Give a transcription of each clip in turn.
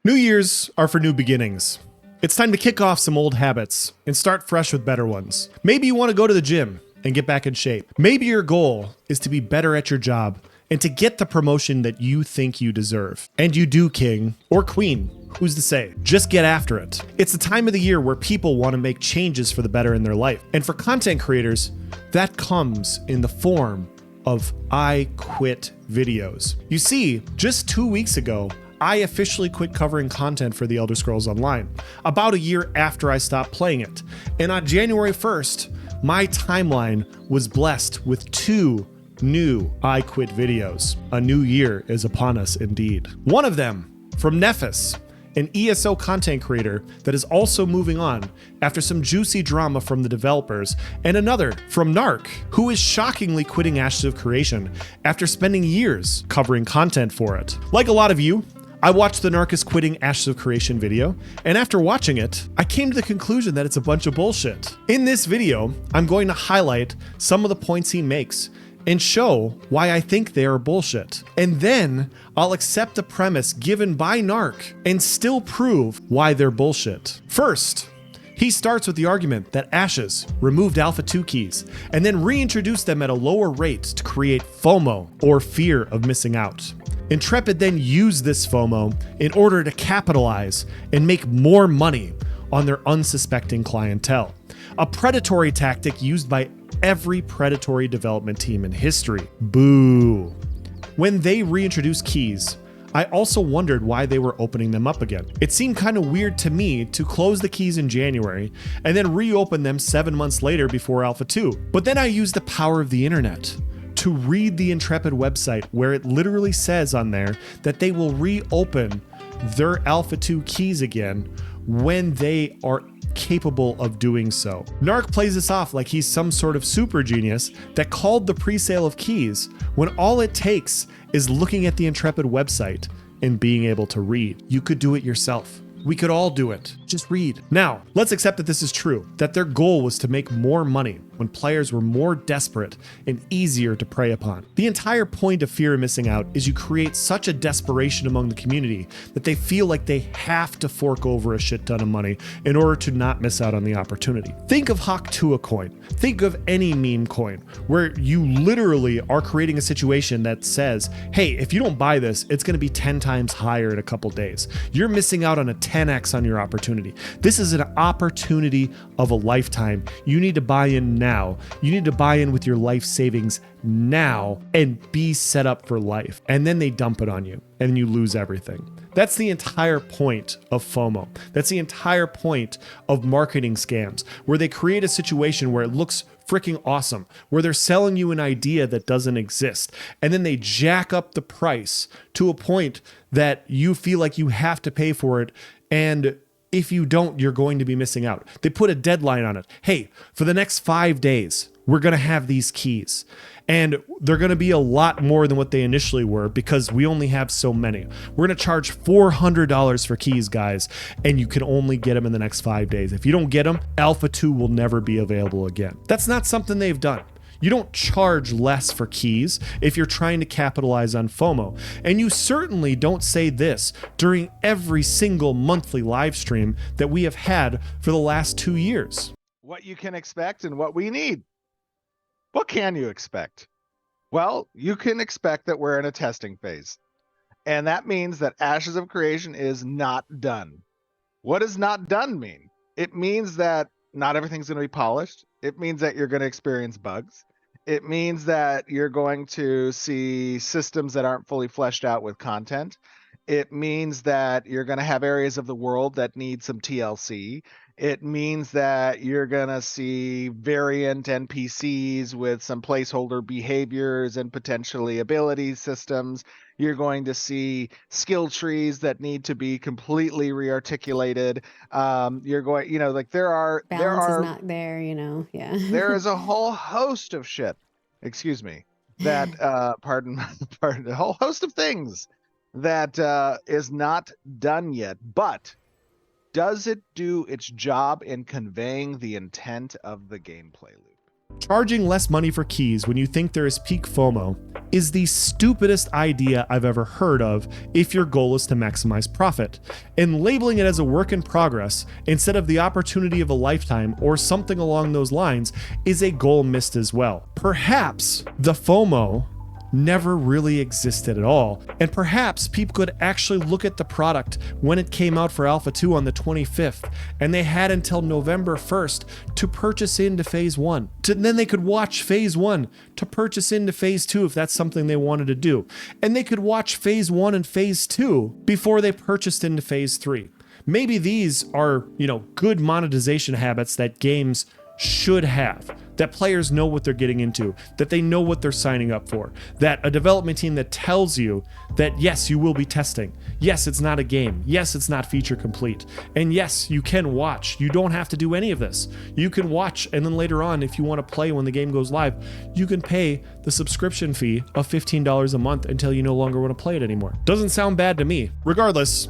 New Year's are for new beginnings. It's time to kick off some old habits and start fresh with better ones. Maybe you want to go to the gym and get back in shape. Maybe your goal is to be better at your job and to get the promotion that you think you deserve. And you do, king or queen. Who's to say? Just get after it. It's the time of the year where people want to make changes for the better in their life. And for content creators, that comes in the form of I quit videos. You see, just 2 weeks ago, I officially quit covering content for The Elder Scrolls Online, about a year after I stopped playing it. And on January 1st, my timeline was blessed with 2 new I Quit videos. A new year is upon us indeed. One of them from Nephis, an ESO content creator that is also moving on after some juicy drama from the developers, and another from Narc, who is shockingly quitting Ashes of Creation after spending years covering content for it. Like a lot of you, I watched the Narc is quitting Ashes of Creation video, and after watching it, I came to the conclusion that it's a bunch of bullshit. In this video, I'm going to highlight some of the points he makes and show why I think they are bullshit. And then I'll accept the premise given by Narc and still prove why they're bullshit. First, he starts with the argument that Ashes removed Alpha 2 keys and then reintroduced them at a lower rate to create FOMO, or fear of missing out. Intrepid then used this FOMO in order to capitalize and make more money on their unsuspecting clientele. A predatory tactic used by every predatory development team in history. Boo. When they reintroduced keys, I also wondered why they were opening them up again. It seemed kind of weird to me to close the keys in January and then reopen them 7 months later before Alpha 2. But then I used the power of the internet to read the Intrepid website, where it literally says on there that they will reopen their Alpha 2 keys again when they are capable of doing so. Narc plays this off like he's some sort of super genius that called the pre-sale of keys when all it takes is looking at the Intrepid website and being able to read. You could do it yourself. We could all do it. Just read. Now, let's accept that this is true, that their goal was to make more money when players were more desperate and easier to prey upon. The entire point of fear of missing out is you create such a desperation among the community that they feel like they have to fork over a shit ton of money in order to not miss out on the opportunity. Think of Hawk2a coin. Think of any meme coin where you literally are creating a situation that says, hey, if you don't buy this, it's going to be 10 times higher in a couple days. You're missing out on a 10x on your opportunity. This is an opportunity of a lifetime. You need to buy in now. You need to buy in with your life savings now and be set up for life. And then they dump it on you and you lose everything. That's the entire point of FOMO. That's the entire point of marketing scams, where they create a situation where it looks freaking awesome, where they're selling you an idea that doesn't exist. And then they jack up the price to a point that you feel like you have to pay for it. And if you don't, you're going to be missing out. They put a deadline on it. Hey, for the next 5 days, we're going to have these keys. And they're going to be a lot more than what they initially were because we only have so many. We're going to charge $400 for keys, guys, and you can only get them in the next 5 days. If you don't get them, Alpha 2 will never be available again. That's not something they've done. You don't charge less for keys if you're trying to capitalize on FOMO. And you certainly don't say this during every single monthly live stream that we have had for the last 2 years. What you can expect and what we need. What can you expect? Well, you can expect that we're in a testing phase. And that means that Ashes of Creation is not done. What does not done mean? It means that not everything's going to be polished. It means that you're going to experience bugs. It means that you're going to see systems that aren't fully fleshed out with content. It means that you're going to have areas of the world that need some TLC. It means that you're going to see variant NPCs with some placeholder behaviors and potentially ability systems. You're going to see skill trees that need to be completely rearticulated. You're going, you know, like Balance is not there, you know. Yeah. There is a whole host of shit, excuse me, that, pardon, a whole host of things that is not done yet. But does it do its job in conveying the intent of the gameplay loop? Charging less money for keys when you think there is peak FOMO is the stupidest idea I've ever heard of if your goal is to maximize profit. And labeling it as a work in progress instead of the opportunity of a lifetime or something along those lines is a goal missed as well. Perhaps the FOMO never really existed at all. And perhaps people could actually look at the product when it came out for Alpha 2 on the 25th, and they had until November 1st to purchase into Phase 1. Then they could watch Phase 1 to purchase into Phase 2 if that's something they wanted to do. And they could watch Phase 1 and Phase 2 before they purchased into Phase 3. Maybe these are, good monetization habits that games should have, that players know what they're getting into, that they know what they're signing up for, that a development team that tells you that yes, you will be testing, yes, it's not a game, yes, it's not feature complete, and yes, you can watch. You don't have to do any of this. You can watch, and then later on, if you want to play when the game goes live, you can pay the subscription fee of $15 a month until you no longer want to play it anymore. Doesn't sound bad to me. Regardless,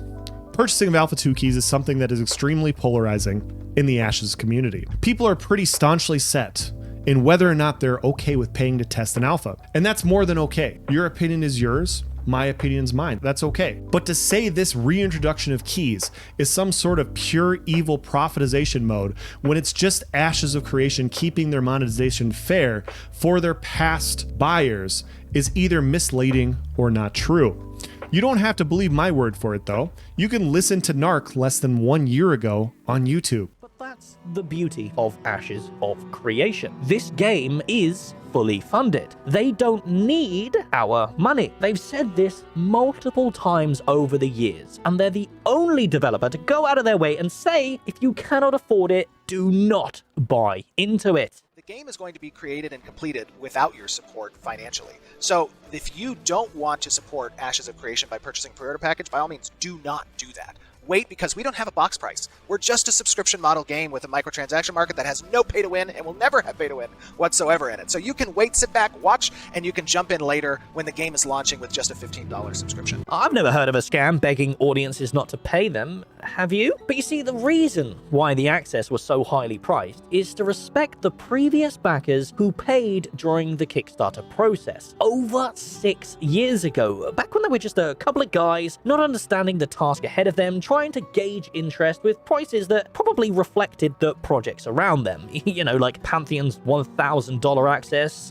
purchasing of Alpha 2 keys is something that is extremely polarizing in the Ashes community. People are pretty staunchly set in whether or not they're okay with paying to test an alpha. And that's more than okay. Your opinion is yours. My opinion's mine. That's okay. But to say this reintroduction of keys is some sort of pure evil profitization mode when it's just Ashes of Creation keeping their monetization fair for their past buyers is either misleading or not true. You don't have to believe my word for it, though. You can listen to Narc less than 1 year ago on YouTube. But that's the beauty of Ashes of Creation. This game is fully funded. They don't need our money. They've said this multiple times over the years, and they're the only developer to go out of their way and say, if you cannot afford it, do not buy into it. The game is going to be created and completed without your support financially. So if you don't want to support Ashes of Creation by purchasing pre-order package, by all means, do not do that. Wait, because we don't have a box price. We're just a subscription model game with a microtransaction market that has no pay to win and will never have pay to win whatsoever in it. So you can wait, sit back, watch, and you can jump in later when the game is launching with just a $15 subscription. I've never heard of a scam begging audiences not to pay them, have you? But you see, the reason why the access was so highly priced is to respect the previous backers who paid during the Kickstarter process over 6 years ago, back when they were just a couple of guys not understanding the task ahead of them, trying to gauge interest with prices that probably reflected the projects around them. Like Pantheon's $1,000 access,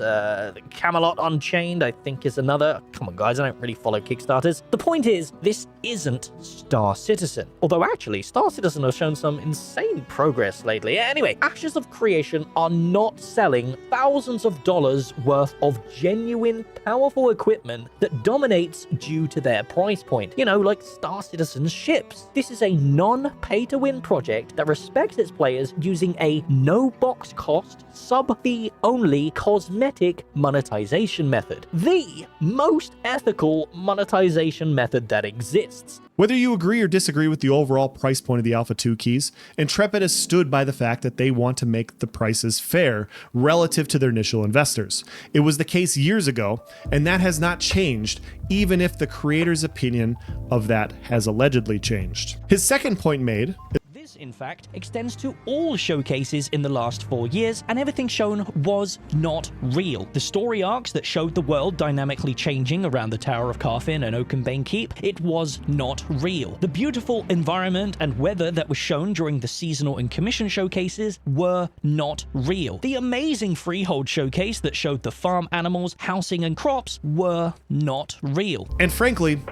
Camelot Unchained, I think is another. Come on, guys, I don't really follow Kickstarters. The point is, this isn't Star Citizen. Although actually, Star Citizen has shown some insane progress lately. Anyway, Ashes of Creation are not selling thousands of dollars worth of genuine, powerful equipment that dominates due to their price point. Like Star Citizen's ships. This is a non-pay-to-win project that respects its players using a no-box cost, sub-fee only cosmetic monetization method. The most ethical monetization method that exists. Whether you agree or disagree with the overall price point of the Alpha 2 keys, Intrepid has stood by the fact that they want to make the prices fair relative to their initial investors. It was the case years ago, and that has not changed, even if the creator's opinion of that has allegedly changed. His second point made... This, in fact, extends to all showcases in the last 4 years, and everything shown was not real. The story arcs that showed the world dynamically changing around the Tower of Carfin and Oakenbane Keep, it was not real. The beautiful environment and weather that was shown during the seasonal and commission showcases were not real. The amazing Freehold showcase that showed the farm animals, housing, and crops were not real. And frankly,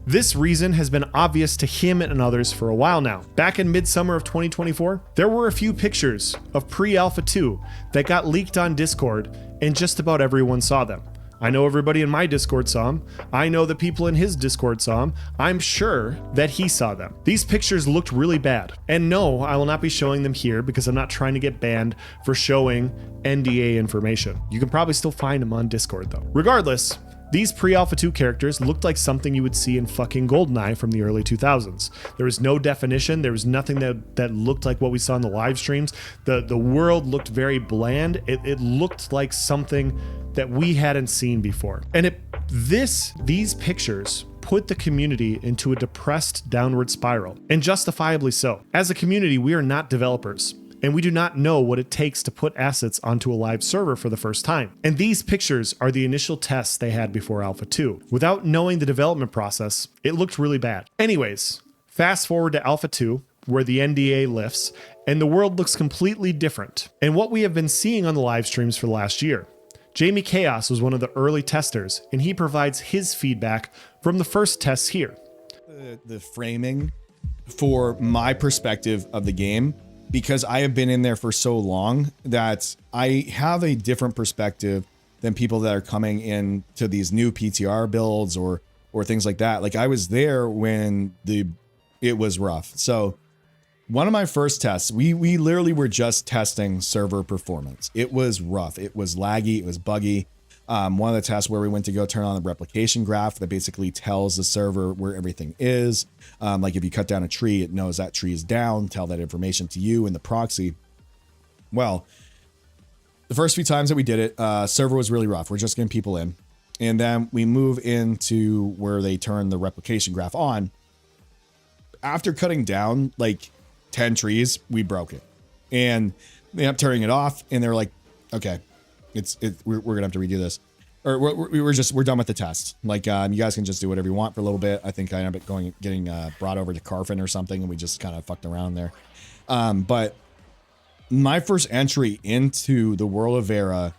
this reason has been obvious to him and others for a while now. Back in midsummer of 2024, there were a few pictures of pre-Alpha 2 that got leaked on Discord, and just about everyone saw them. I know everybody in my Discord saw them. I know the people in his Discord saw them. I'm sure that he saw them. These pictures looked really bad. And no, I will not be showing them here because I'm not trying to get banned for showing NDA information. You can probably still find them on Discord though. Regardless, these pre-Alpha 2 characters looked like something you would see in fucking GoldenEye from the early 2000s. There was no definition. There was nothing that looked like what we saw in the live streams. The world looked very bland. It looked like something that we hadn't seen before. And these pictures put the community into a depressed downward spiral, and justifiably so. As a community, we are not developers. and we do not know what it takes to put assets onto a live server for the first time. And these pictures are the initial tests they had before Alpha 2. Without knowing the development process, it looked really bad. Anyways, fast forward to Alpha 2, where the NDA lifts, and the world looks completely different. And what we have been seeing on the live streams for the last year. JamieKaos was one of the early testers, and he provides his feedback from the first tests here. The framing for my perspective of the game, because I have been in there for so long that I have a different perspective than people that are coming in to these new PTR builds or things like that. Like I was there when it was rough. So one of my first tests, we literally were just testing server performance. It was rough. It was laggy. It was buggy. One of the tests where we went to go turn on the replication graph that basically tells the server where everything is. Like if you cut down a tree, it knows that tree is down, tell that information to you in the proxy. Well, the first few times that we did it, server was really rough. We're just getting people in. And then we move into where they turn the replication graph on. After cutting down like 10 trees, we broke it. And they ended up turning it off, and they're like, okay, we're gonna have to redo this, or we're done with the test. Like you guys can just do whatever you want for a little bit. I think I ended up getting brought over to Carfin or something, and we just kind of fucked around there. But my first entry into the world of Vera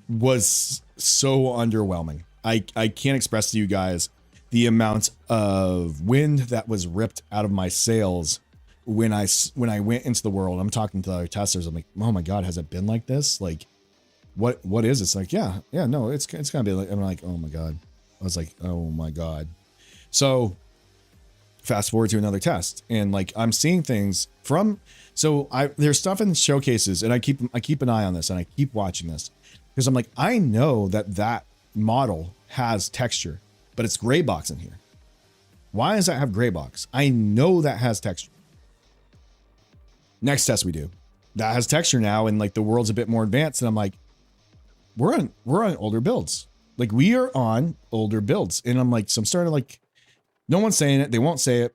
was so underwhelming. I can't express to you guys the amount of wind that was ripped out of my sails when I went into the world. I'm talking to other testers. I'm like, oh my god, has it been like this? Like, what is this? Like, yeah, no, it's gonna be like. I'm like, oh my god. I was like, oh my god. So fast forward to another test, and like I'm seeing things from. So there's stuff in showcases, and I keep an eye on this, and I keep watching this because I'm like, I know that model has texture, but it's gray box in here. Why does that have gray box? I know that has texture. Next test we do, that has texture now, and like the world's a bit more advanced, and I'm like, we're on older builds. Like we are on older builds, and I'm like, so I'm starting to like, no one's saying it, they won't say it.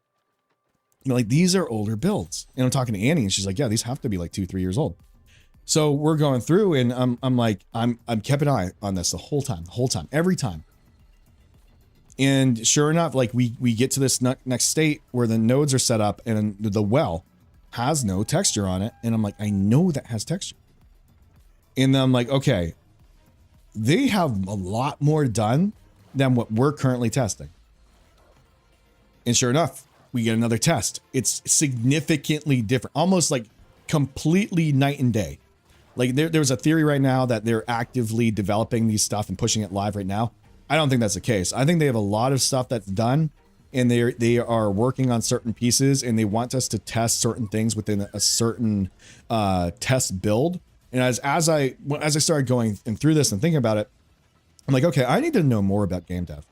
You know, like these are older builds, and I'm talking to Annie, and she's like, yeah, these have to be like 2-3 years old. So we're going through, and I'm like, I'm kept an eye on this the whole time, every time. And sure enough, like we get to this next state where the nodes are set up, and the well has no texture on it, and I'm like, I know that has texture. And then I'm like, okay, they have a lot more done than what we're currently testing. And sure enough, we get another test. It's significantly different, almost like completely night and day. Like there's a theory right now that they're actively developing these stuff and pushing it live right now. I don't think that's the case. I think they have a lot of stuff that's done, and they are working on certain pieces, and they want us to test certain things within a certain test build. And as I started going through this and thinking about it, I'm like, okay, I need to know more about game dev.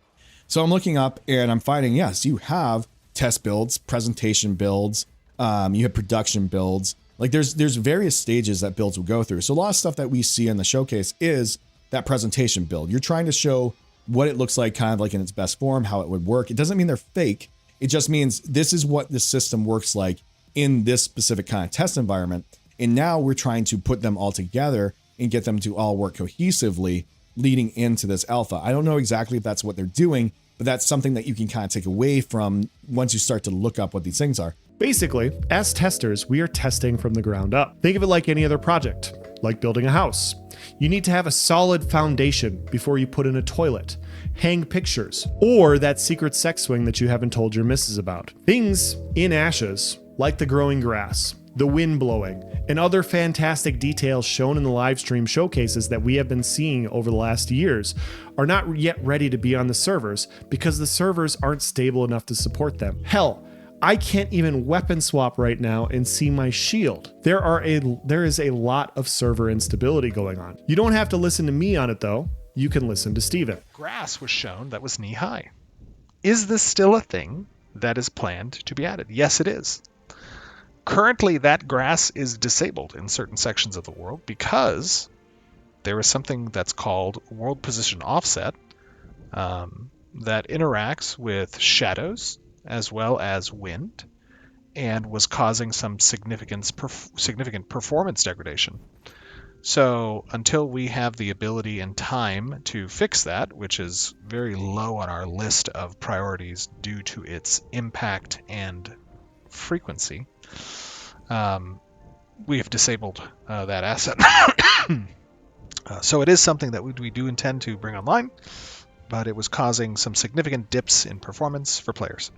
So I'm looking up, and I'm finding, yes, you have test builds, presentation builds, you have production builds. Like there's various stages that builds will go through. So a lot of stuff that we see in the showcase is that presentation build. You're trying to show what it looks like, kind of like in its best form, how it would work. It doesn't mean they're fake. It just means this is what the system works like in this specific kind of test environment. And now we're trying to put them all together and get them to all work cohesively leading into this alpha. I don't know exactly if that's what they're doing, but that's something that you can kind of take away from once you start to look up what these things are. Basically, as testers, we are testing from the ground up. Think of it like any other project, like building a house. You need to have a solid foundation before you put in a toilet, hang pictures, or that secret sex swing that you haven't told your missus about. Things in ashes, like the growing grass, the wind blowing, and other fantastic details shown in the live stream showcases that we have been seeing over the last years, are not yet ready to be on the servers because the servers aren't stable enough to support them. Hell, I can't even weapon swap right now and see my shield. There is a lot of server instability going on. You don't have to listen to me on it though. You can listen to Steven. Grass was shown that was knee high. Is this still a thing that is planned to be added? Yes, it is. Currently, that grass is disabled in certain sections of the world because there is something that's called world position offset that interacts with shadows as well as wind, and was causing some significant performance degradation. So until we have the ability and time to fix that, which is very low on our list of priorities due to its impact and frequency, we have disabled that asset. So it is something that we do intend to bring online, but it was causing some significant dips in performance for players.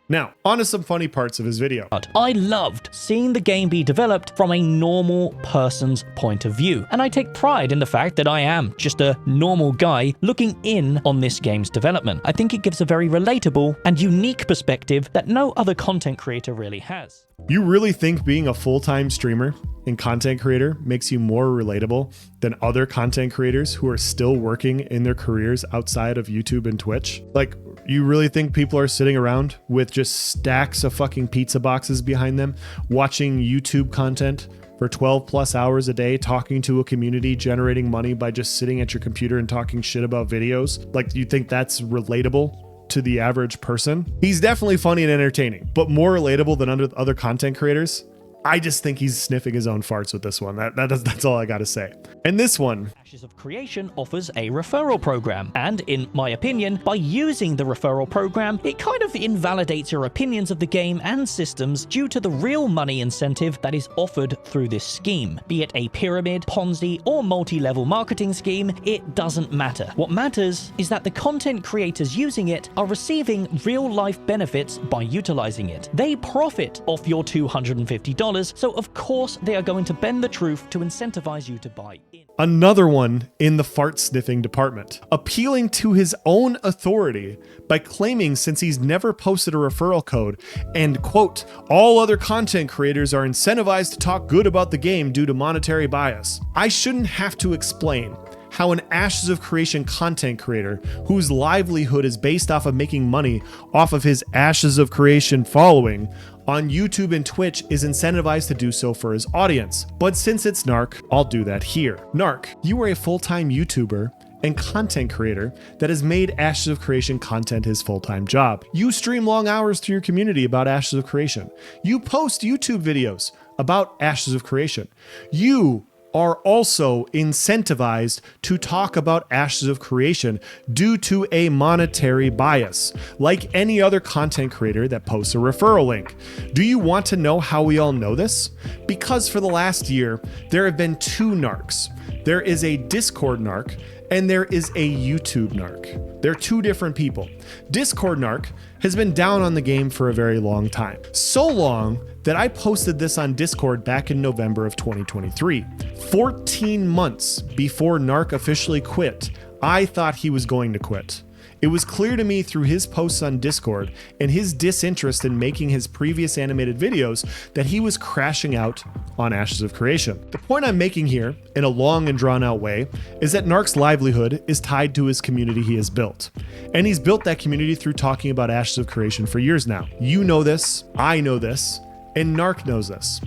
Now, on to some funny parts of his video. I loved seeing the game be developed from a normal person's point of view, and I take pride in the fact that I am just a normal guy looking in on this game's development. I think it gives a very relatable and unique perspective that no other content creator really has. You really think being a full-time streamer and content creator makes you more relatable than other content creators who are still working in their careers outside of YouTube and Twitch? Like, you really think people are sitting around with just stacks of fucking pizza boxes behind them, watching YouTube content for 12 plus hours a day, talking to a community, generating money by just sitting at your computer and talking shit about videos? Like, you think that's relatable to the average person? He's definitely funny and entertaining, but more relatable than other content creators? I just think he's sniffing his own farts with this one. That's all I gotta say. And this one, Ashes of Creation offers a referral program, and in my opinion, by using the referral program, it kind of invalidates your opinions of the game and systems due to the real money incentive that is offered through this scheme. Be it a pyramid, Ponzi, or multi-level marketing scheme, it doesn't matter. What matters is that the content creators using it are receiving real-life benefits by utilizing it. They profit off your $250, so of course they are going to bend the truth to incentivize you to buy in. another one in the fart sniffing department, appealing to his own authority by claiming since he's never posted a referral code and, quote, all other content creators are incentivized to talk good about the game due to monetary bias. I shouldn't have to explain how an Ashes of Creation content creator whose livelihood is based off of making money off of his Ashes of Creation following on YouTube and Twitch is incentivized to do so for his audience. But since it's Narc, I'll do that here. Narc, you are a full-time YouTuber and content creator that has made Ashes of Creation content his full-time job. You stream long hours to your community about Ashes of Creation. You post YouTube videos about Ashes of Creation. You are also incentivized to talk about Ashes of Creation due to a monetary bias, like any other content creator that posts a referral link. Do you want to know how we all know this? Because for the last year, there have been two narcs. There is a Discord narc and there is a YouTube narc. They're two different people. Discord narc has been down on the game for a very long time. So long that I posted this on Discord back in November of 2023. 14 months before Narc officially quit, I thought he was going to quit. It was clear to me through his posts on Discord and his disinterest in making his previous animated videos that he was crashing out on Ashes of Creation. The point I'm making here, in a long and drawn out way, is that Narc's livelihood is tied to his community he has built. And he's built that community through talking about Ashes of Creation for years now. You know this, I know this, and Narc knows this.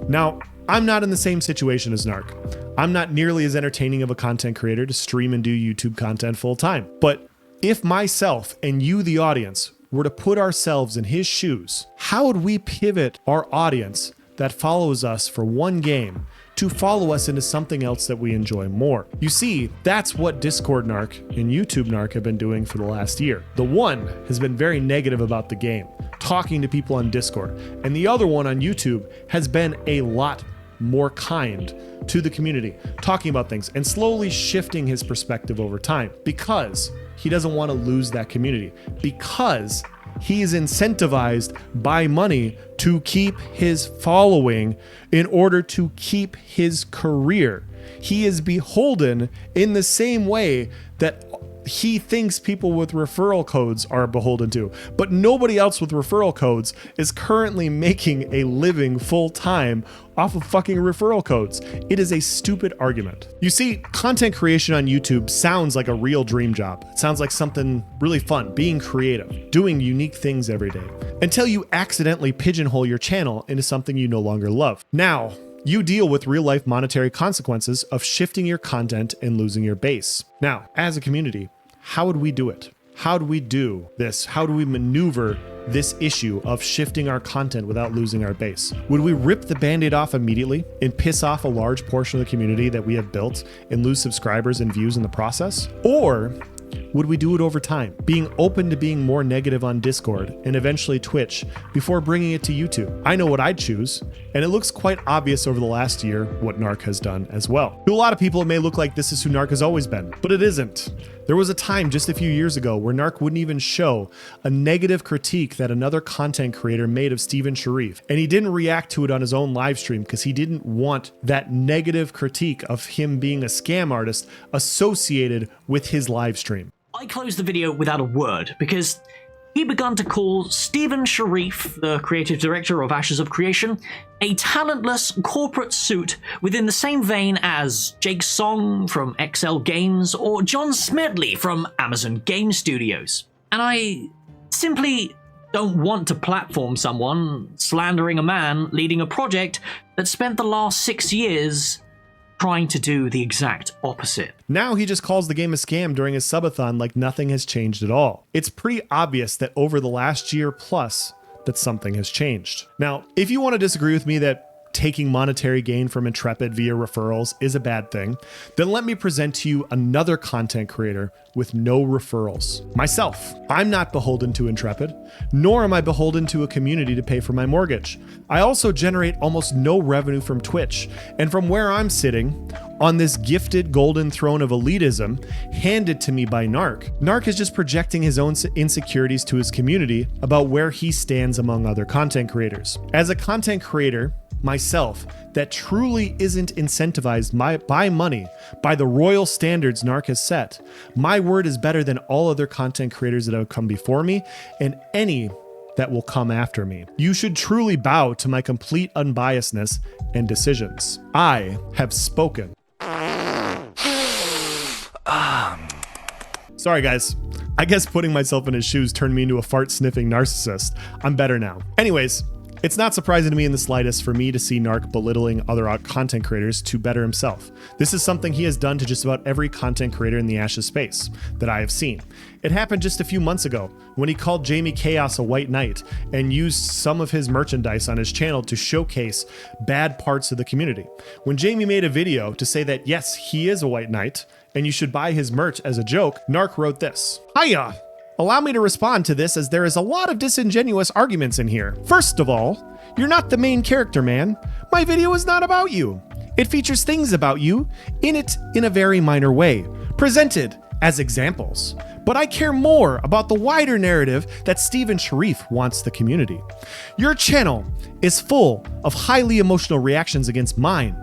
Now, I'm not in the same situation as Narc. I'm not nearly as entertaining of a content creator to stream and do YouTube content full time. But if myself and you, the audience, were to put ourselves in his shoes, how would we pivot our audience that follows us for one game to follow us into something else that we enjoy more? You see, that's what Discord Narc and YouTube Narc have been doing for the last year. The one has been very negative about the game, talking to people on Discord, and the other one on YouTube has been a lot more kind to the community, talking about things and slowly shifting his perspective over time because he doesn't want to lose that community, because he is incentivized by money to keep his following in order to keep his career. He is beholden in the same way that he thinks people with referral codes are beholden to, but nobody else with referral codes is currently making a living full time off of fucking referral codes. It is a stupid argument. You see, content creation on YouTube sounds like a real dream job. It sounds like something really fun, being creative, doing unique things every day, until you accidentally pigeonhole your channel into something you no longer love. Now, you deal with real-life monetary consequences of shifting your content and losing your base. Now, as a community, how would we do it? how do we do this? How do we maneuver this issue of shifting our content without losing our base? Would we rip the Band-Aid off immediately and piss off a large portion of the community that we have built and lose subscribers and views in the process? Or would we do it over time, being open to being more negative on Discord and eventually Twitch before bringing it to YouTube? I know what I'd choose, and it looks quite obvious over the last year what Narc has done as well. To a lot of people, it may look like this is who Narc has always been, but it isn't. There was a time just a few years ago where Narc wouldn't even show a negative critique that another content creator made of Steven Sharif, and he didn't react to it on his own live stream because he didn't want that negative critique of him being a scam artist associated with his live stream. I closed the video without a word because he began to call Steven Sharif, the creative director of Ashes of Creation, a talentless corporate suit within the same vein as Jake Song from XL Games or John Smedley from Amazon Game Studios. And I simply don't want to platform someone slandering a man leading a project that spent the last 6 years trying to do the exact opposite. Now he just calls the game a scam during his subathon like nothing has changed at all. It's pretty obvious that over the last year plus that something has changed. Now, if you want to disagree with me that taking monetary gain from Intrepid via referrals is a bad thing, then let me present to you another content creator with no referrals. Myself. I'm not beholden to Intrepid, nor am I beholden to a community to pay for my mortgage. I also generate almost no revenue from Twitch, and from where I'm sitting, on this gifted golden throne of elitism handed to me by Narc, Narc is just projecting his own insecurities to his community about where he stands among other content creators. As a content creator, myself, that truly isn't incentivized by money, by the royal standards Narc has set, my word is better than all other content creators that have come before me and any that will come after me. You should truly bow to my complete unbiasedness and decisions. I have spoken. Sorry guys, I guess putting myself in his shoes turned me into a fart-sniffing narcissist. I'm better now. Anyways, it's not surprising to me in the slightest for me to see Narc belittling other content creators to better himself. This is something he has done to just about every content creator in the Ashes space that I have seen. It happened just a few months ago when he called JamieKaos a white knight and used some of his merchandise on his channel to showcase bad parts of the community. When Jamie made a video to say that yes, he is a white knight and you should buy his merch as a joke, Narc wrote this. Hiya! Allow me to respond to this as there is a lot of disingenuous arguments in here. First of all, you're not the main character, man. My video is not about you. It features things about you in it in a very minor way, presented as examples. But I care more about the wider narrative that Steven Sharif wants the community. Your channel is full of highly emotional reactions against mine,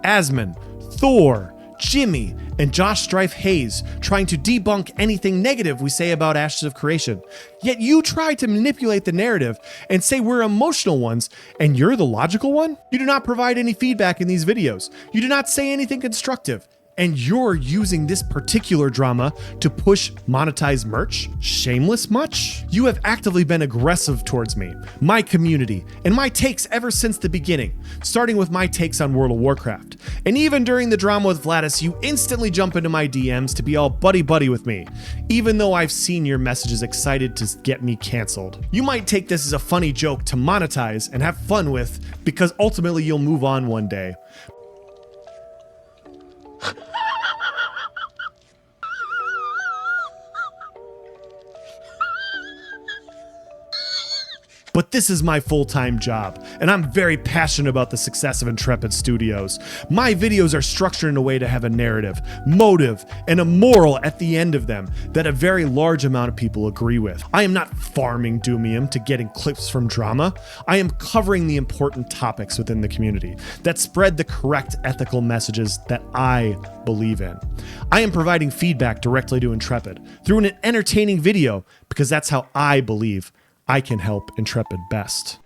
Asmon, Thor, Jimmy, and Josh Strife Hayes trying to debunk anything negative we say about Ashes of Creation. Yet you try to manipulate the narrative and say we're emotional ones and you're the logical one? You do not provide any feedback in these videos. You do not say anything constructive. And you're using this particular drama to push monetized merch? Shameless much? You have actively been aggressive towards me, my community, and my takes ever since the beginning, starting with my takes on World of Warcraft. And even during the drama with Vladis, you instantly jump into my DMs to be all buddy-buddy with me, even though I've seen your messages excited to get me canceled. You might take this as a funny joke to monetize and have fun with, because ultimately you'll move on one day. But this is my full-time job, and I'm very passionate about the success of Intrepid Studios. My videos are structured in a way to have a narrative, motive, and a moral at the end of them that a very large amount of people agree with. I am not farming Doomium to getting clips from drama. I am covering the important topics within the community that spread the correct ethical messages that I believe in. I am providing feedback directly to Intrepid through an entertaining video because that's how I believe I can help Intrepid best.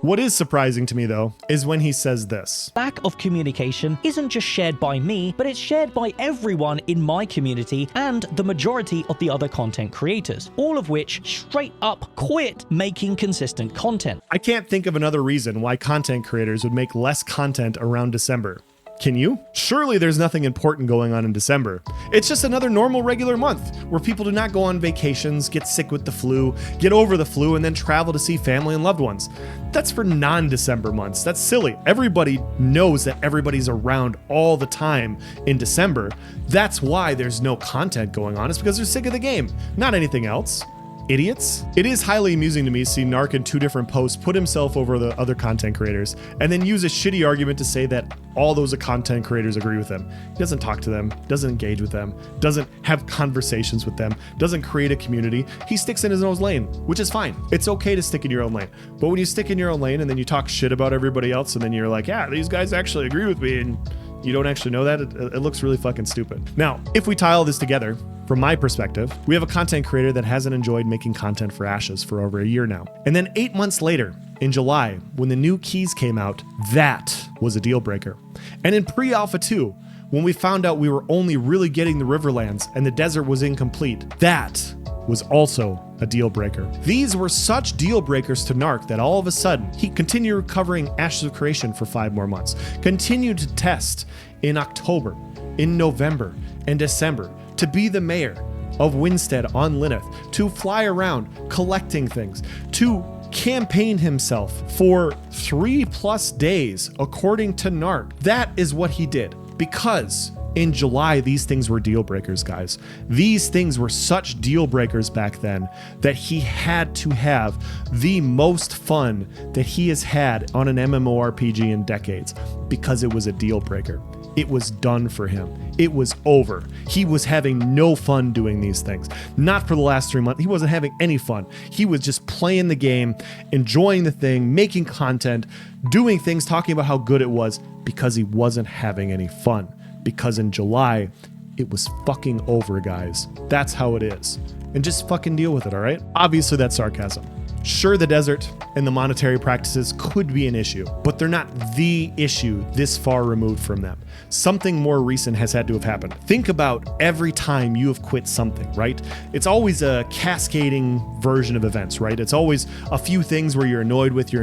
What is surprising to me, though, is when he says this. Lack of communication isn't just shared by me, but it's shared by everyone in my community and the majority of the other content creators, all of which straight up quit making consistent content. I can't think of another reason why content creators would make less content around December. Can you? Surely there's nothing important going on in December. It's just another normal regular month where people do not go on vacations, get sick with the flu, get over the flu, and then travel to see family and loved ones. That's for non-December months. That's silly. Everybody knows that everybody's around all the time in December. That's why there's no content going on. It's because they're sick of the game, not anything else. Idiots. It is highly amusing to me to see Narc in 2 different posts put himself over the other content creators and then use a shitty argument to say that all those content creators agree with him. He doesn't talk to them, doesn't engage with them, doesn't have conversations with them, doesn't create a community. He sticks in his own lane, which is fine. It's okay to stick in your own lane. But when you stick in your own lane and then you talk shit about everybody else and then you're like, yeah, these guys actually agree with me, and you don't actually know that, it looks really fucking stupid. Now, if we tie all this together, from my perspective, we have a content creator that hasn't enjoyed making content for Ashes for over a year now. And then 8 months later, in July, when the new keys came out, that was a deal breaker. And in pre-alpha 2, when we found out we were only really getting the Riverlands and the desert was incomplete, that was also a deal breaker. These were such deal breakers to Narc that all of a sudden he continued covering Ashes of Creation for 5 more months, continued to test in October, in November, and December to be the mayor of Winstead on Lineth, to fly around collecting things, to campaign himself for 3+ days, according to Narc. That is what he did, because in July, these things were deal breakers, guys. These things were such deal breakers back then that he had to have the most fun that he has had on an MMORPG in decades, because it was a deal breaker. It was done for him. It was over. He was having no fun doing these things. Not for the last 3 months. He wasn't having any fun. He was just playing the game, enjoying the thing, making content, doing things, talking about how good it was, because he wasn't having any fun. Because in July, it was fucking over, guys. That's how it is. And just fucking deal with it, all right? Obviously, that's sarcasm. Sure, the desert and the monetary practices could be an issue, but they're not the issue this far removed from them. Something more recent has had to have happened. Think about every time you have quit something, right? It's always a cascading version of events, right? It's always a few things where you're annoyed with,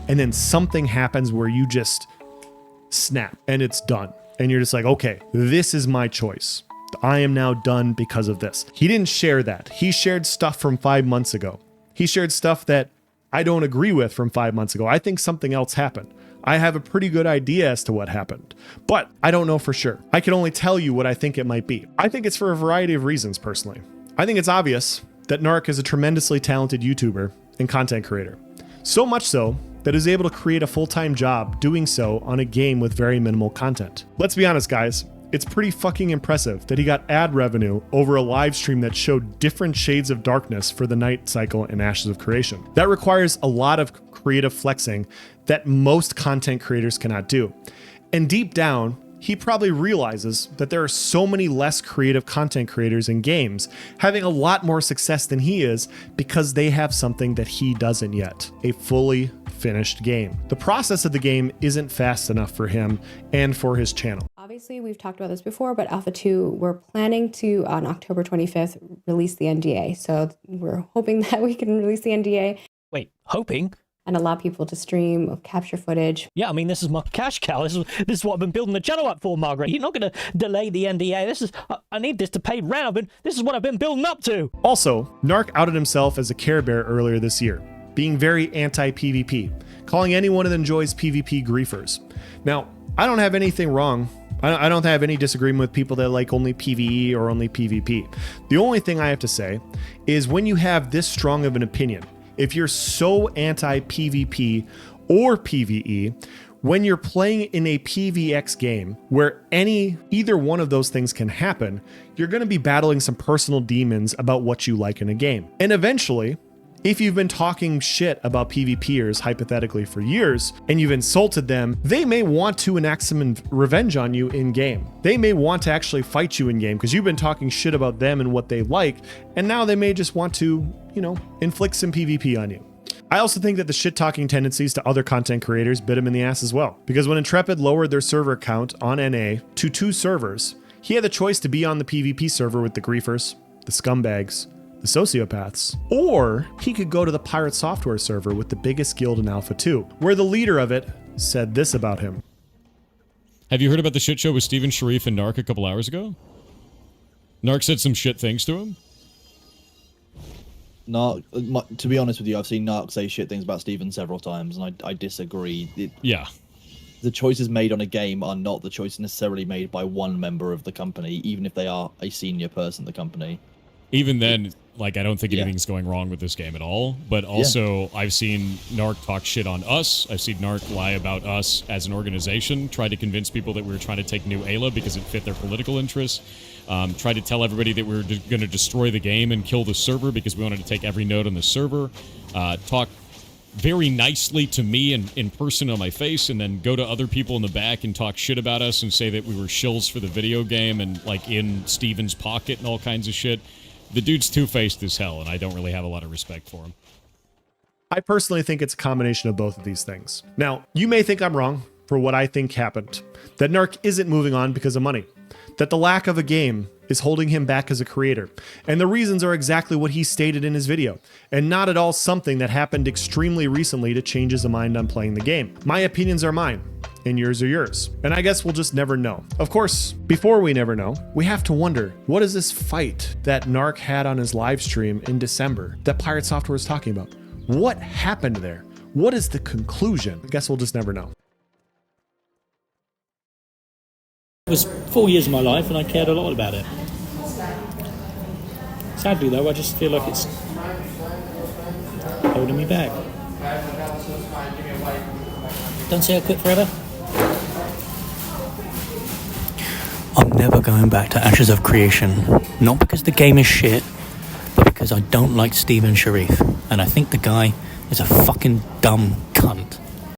and then something happens where you just snap and it's done. And you're just like, okay, this is my choice. I am now done because of this. He didn't share that. He shared stuff from 5 months ago. He shared stuff that I don't agree with from 5 months ago. I think something else happened. I have a pretty good idea as to what happened, but I don't know for sure. I can only tell you what I think it might be. I think it's for a variety of reasons, personally. I think it's obvious that Narc is a tremendously talented YouTuber and content creator. So much so that is able to create a full-time job doing so on a game with very minimal content. Let's be honest, guys. It's pretty fucking impressive that he got ad revenue over a live stream that showed different shades of darkness for the night cycle in Ashes of Creation. That requires a lot of creative flexing that most content creators cannot do. And deep down, he probably realizes that there are so many less creative content creators in games having a lot more success than he is because they have something that he doesn't yet, a fully finished game. The process of the game isn't fast enough for him and for his channel. Obviously, we've talked about this before, but Alpha 2, we're planning to, on October 25th, release the NDA. So we're hoping that we can release the NDA. Wait, hoping? And allow people to stream, capture footage. Yeah, I mean, this is my cash cow. This is what I've been building the channel up for, Margaret. You're not going to delay the NDA. I need this to pay rent. This is what I've been building up to. Also, Narc outed himself as a Care Bear earlier this year, being very anti-PvP, calling anyone that enjoys PvP griefers. Now, I don't have anything wrong. I don't have any disagreement with people that like only PvE or only PvP. The only thing I have to say is when you have this strong of an opinion, if you're so anti-PvP or PvE, when you're playing in a PvX game where either one of those things can happen, you're going to be battling some personal demons about what you like in a game. And eventually, if you've been talking shit about PvPers hypothetically for years and you've insulted them, they may want to enact some revenge on you in game. They may want to actually fight you in game because you've been talking shit about them and what they like, and now they may just want to, inflict some PvP on you. I also think that the shit-talking tendencies to other content creators bit him in the ass as well. Because when Intrepid lowered their server count on NA to 2 servers, he had the choice to be on the PvP server with the griefers, the scumbags, the sociopaths, or he could go to the Pirate Software server with the biggest guild in Alpha 2, where the leader of it said this about him. Have you heard about the shit show with Steven Sharif and Narc a couple hours ago? Narc said some shit things to him. Narc, to be honest with you, I've seen Narc say shit things about Steven several times, and I disagree. Yeah. The choices made on a game are not the choices necessarily made by one member of the company, even if they are a senior person in the company. Even then, like, I don't think anything's going wrong with this game at all. But also, I've seen Narc talk shit on us. I've seen Narc lie about us as an organization, try to convince people that we were trying to take New Ayla because it fit their political interests. Tried to tell everybody that we were going to destroy the game and kill the server because we wanted to take every node on the server. Talk very nicely to me in person on my face, and then go to other people in the back and talk shit about us and say that we were shills for the video game and, like, in Steven's pocket and all kinds of shit. The dude's two-faced as hell, and I don't really have a lot of respect for him. I personally think it's a combination of both of these things. Now, you may think I'm wrong for what I think happened, that Narc isn't moving on because of money, that the lack of a game is holding him back as a creator, and the reasons are exactly what he stated in his video, and not at all something that happened extremely recently to change his mind on playing the game. My opinions are mine, and yours are yours, and I guess we'll just never know. Of course, before we never know, we have to wonder, what is this fight that Narc had on his live stream in December that Pirate Software was talking about? What happened there? What is the conclusion? I guess we'll just never know. It was 4 years of my life and I cared a lot about it. Sadly though, I just feel like it's holding me back. Don't say I quit forever. I'm never going back to Ashes of Creation. Not because the game is shit, but because I don't like Steven Sharif. And I think the guy is a fucking dumb cunt.